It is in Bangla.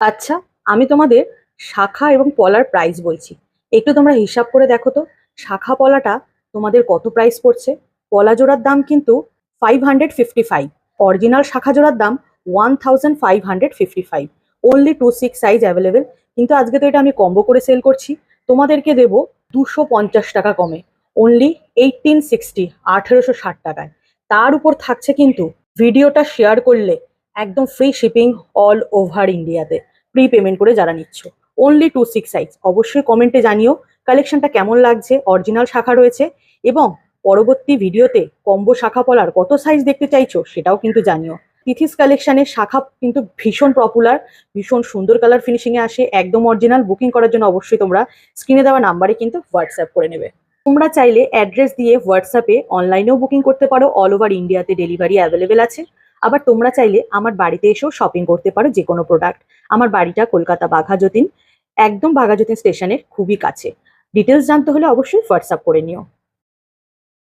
আচ্ছা, আমি তোমাদের শাখা এবং পলার প্রাইস বলছি। একটু তোমরা হিসাব করে দেখো তো, শাখা পলাটা তোমাদের কত প্রাইস পড়ছে। পলা জোড়ার দাম কিন্তু 555। অরিজিনাল শাখা জোড়ার দাম 1555। Only 2 6 size available. কিন্তু আজকে তো এটা আমি কম্বো করে সেল করছি, তোমাদেরকে দেবো 250 টাকা কমে। অনলি 1860, 1860 টাকায়। তার উপর থাকছে কিন্তু ভিডিওটা শেয়ার করলে একদম ফ্রি শিপিং অল ওভার ইন্ডিয়াতে, প্রি পেমেন্ট করে যারা নিচ্ছ। Only 2 6 size. অবশ্যই কমেন্টে জানিও কালেকশনটা কেমন লাগছে। অরিজিনাল শাখা রয়েছে, এবং পরবর্তী ভিডিওতে কম্বো শাখা পলার কত সাইজ দেখতে চাইছো সেটাও কিন্তু জানিও। তিথিস কালেকশনের শাখা কিন্তু ভীষণ পপুলার, ভীষণ সুন্দর কালার ফিনিশিং এ আসে, একদম অরিজিনাল। বুকিং করার জন্য অবশ্যই তোমরা স্ক্রিনে দেওয়া নাম্বারে কিন্তু হোয়াটসঅ্যাপ করে নেবে। তোমরা চাইলে অ্যাড্রেস দিয়ে হোয়াটসঅ্যাপে অনলাইনেও বুকিং করতে পারো, অল ওভার ইন্ডিয়াতে ডেলিভারি অ্যাভেলেবেল আছে। আবার তোমরা চাইলে আমার বাড়িতে এসেও শপিং করতে পারো যে কোনো প্রোডাক্ট। আমার বাড়িটা কলকাতা বাঘাযতীন, একদম বাঘাযতীন স্টেশনের খুবই কাছে। ডিটেলস জানতে হলে অবশ্যই হোয়াটসঅ্যাপ করে নিও।